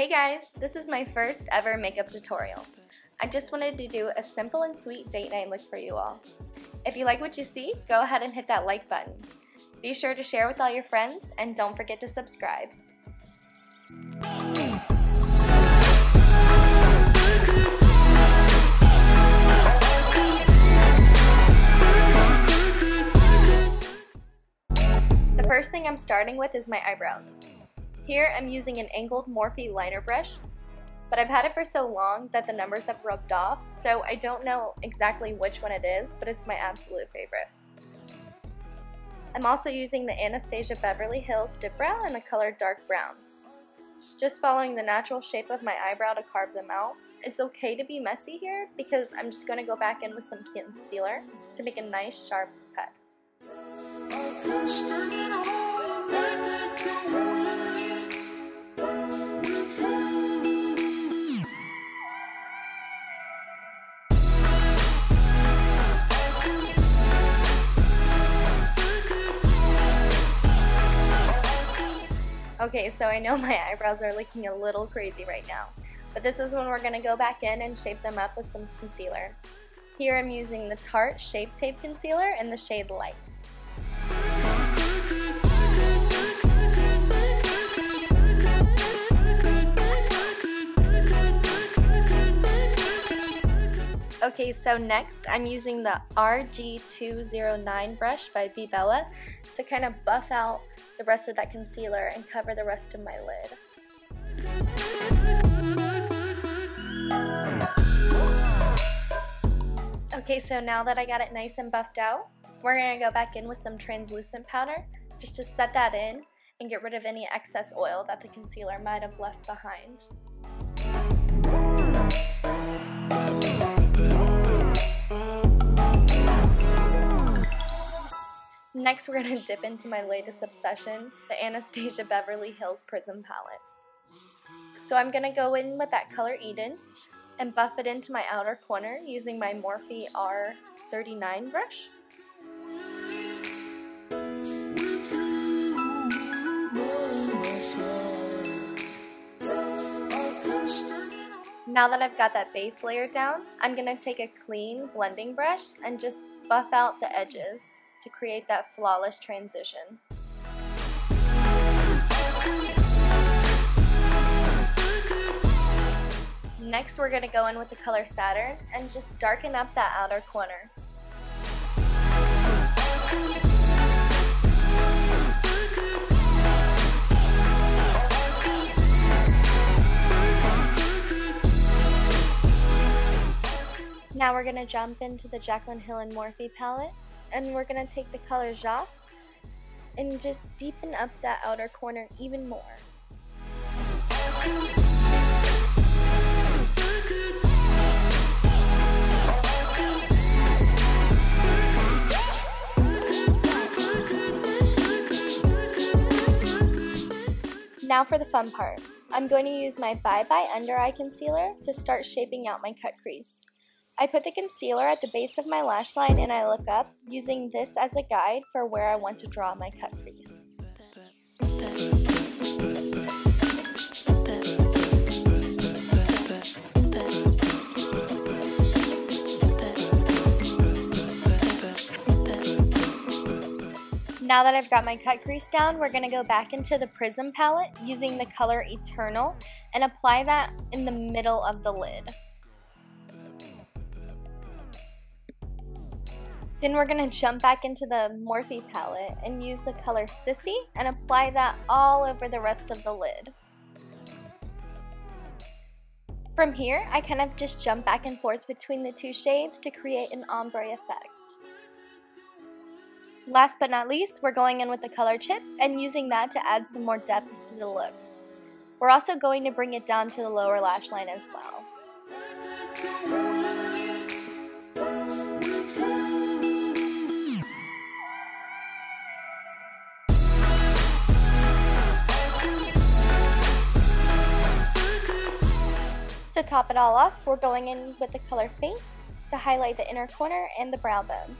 Hey guys, this is my first ever makeup tutorial. I just wanted to do a simple and sweet date night look for you all. If you like what you see, go ahead and hit that like button. Be sure to share with all your friends and don't forget to subscribe. The first thing I'm starting with is my eyebrows. Here I'm using an angled Morphe liner brush, but I've had it for so long that the numbers have rubbed off, so I don't know exactly which one it is, but it's my absolute favorite. I'm also using the Anastasia Beverly Hills Dip Brow in the color dark brown. Just following the natural shape of my eyebrow to carve them out. It's okay to be messy here because I'm just going to go back in with some concealer to make a nice sharp cut. Okay, so I know my eyebrows are looking a little crazy right now, but this is when we're going to go back in and shape them up with some concealer. Here I'm using the Tarte Shape Tape Concealer in the shade Light. Okay, so next I'm using the RG209 brush by Evaaaa to kind of buff out the rest of that concealer and cover the rest of my lid. Okay, so now that I got it nice and buffed out, we're going to go back in with some translucent powder just to set that in and get rid of any excess oil that the concealer might have left behind. Next, we're going to dip into my latest obsession, the Anastasia Beverly Hills Prism palette. So I'm going to go in with that color Eden and buff it into my outer corner using my Morphe R39 brush. Now that I've got that base layer down, I'm going to take a clean blending brush and just buff out the edges to create that flawless transition. Next, we're going to go in with the color Saturn and just darken up that outer corner. Now we're going to jump into the Jaclyn Hill and Morphe palette, and we're going to take the color Jas and just deepen up that outer corner even more. Now for the fun part. I'm going to use my Bye Bye Under Eye Concealer to start shaping out my cut crease. I put the concealer at the base of my lash line and I look up, using this as a guide for where I want to draw my cut crease. Now that I've got my cut crease down, we're going to go back into the Prism palette using the color Eternal and apply that in the middle of the lid. Then we're going to jump back into the Morphe palette and use the color Sissy and apply that all over the rest of the lid. From here, I kind of just jump back and forth between the two shades to create an ombre effect. Last but not least, we're going in with the color Chip and using that to add some more depth to the look. We're also going to bring it down to the lower lash line as well. To top it all off, we're going in with the color Faint to highlight the inner corner and the brow bone.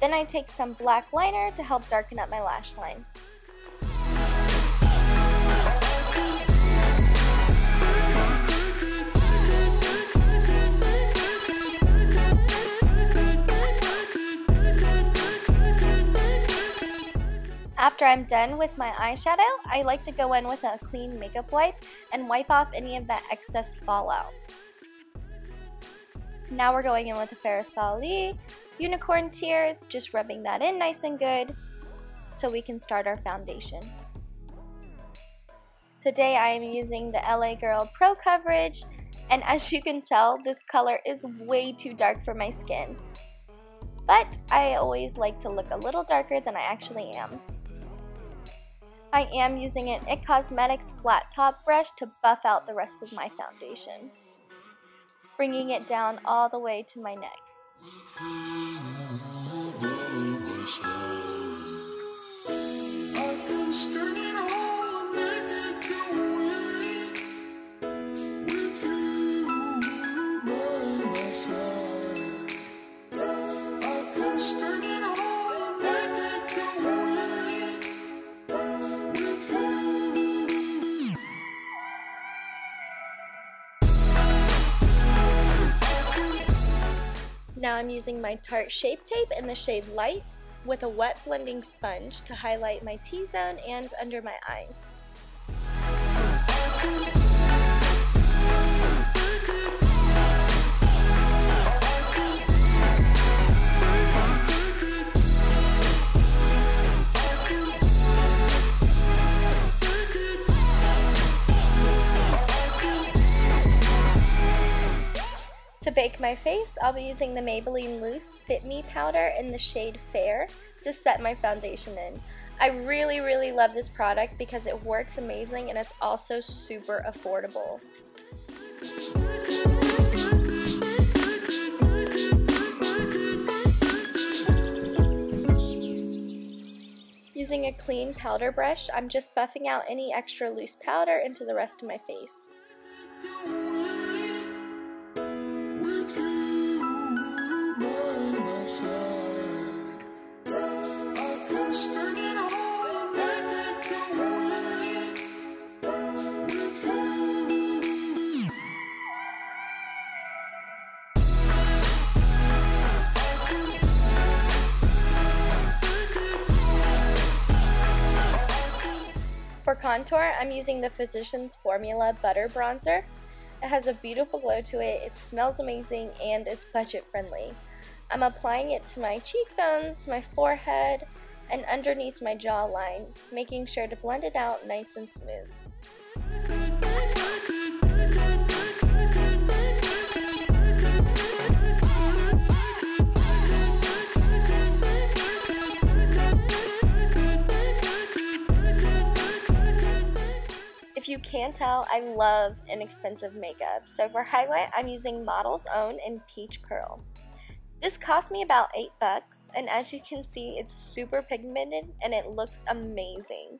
Then I take some black liner to help darken up my lash line. After I'm done with my eyeshadow, I like to go in with a clean makeup wipe and wipe off any of that excess fallout. Now we're going in with a Evaaaa Unicorn Tears, just rubbing that in nice and good so we can start our foundation. Today I am using the LA Girl Pro Coverage, and as you can tell, this color is way too dark for my skin. But I always like to look a little darker than I actually am. I am using an It Cosmetics flat top brush to buff out the rest of my foundation, bringing it down all the way to my neck. Now I'm using my Tarte Shape Tape in the shade Light with a wet blending sponge to highlight my T-zone and under my eyes. To bake my face, I'll be using the Maybelline Loose Fit Me powder in the shade Fair to set my foundation in. I really love this product because it works amazing and it's also super affordable. Using a clean powder brush, I'm just buffing out any extra loose powder into the rest of my face. For contour, I'm using the Physicians Formula Butter Bronzer. It has a beautiful glow to it, it smells amazing, and it's budget friendly. I'm applying it to my cheekbones, my forehead, and underneath my jawline, making sure to blend it out nice and smooth. If you can't tell, I love inexpensive makeup, so for highlight I'm using Model's Own in Peach Pearl. This cost me about $8, and as you can see, it's super pigmented and it looks amazing.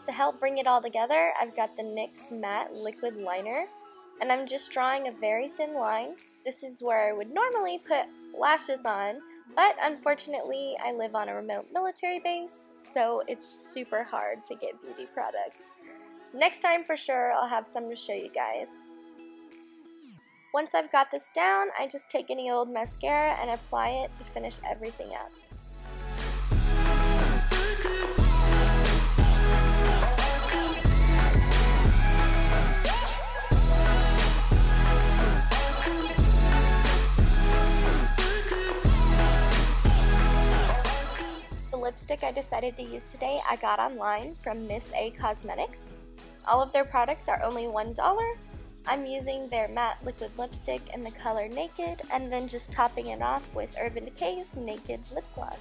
To help bring it all together, I've got the NYX Matte Liquid Liner, and I'm just drawing a very thin line. This is where I would normally put lashes on, but unfortunately I live on a remote military base, so it's super hard to get beauty products. Next time for sure I'll have some to show you guys. Once I've got this down, I just take any old mascara and apply it to finish everything up. Lipstick I decided to use today I got online from Evaaaa Cosmetics. All of their products are only $1. I'm using their matte liquid lipstick in the color Naked, and then just topping it off with Urban Decay's Naked Lip Gloss.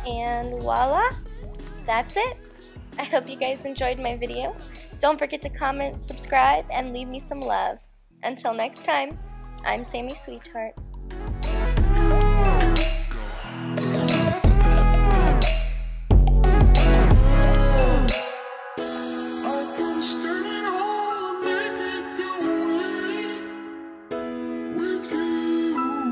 And voila! That's it! I hope you guys enjoyed my video. Don't forget to comment, subscribe, and leave me some love. Until next time, I'm Sammy Sweetheart.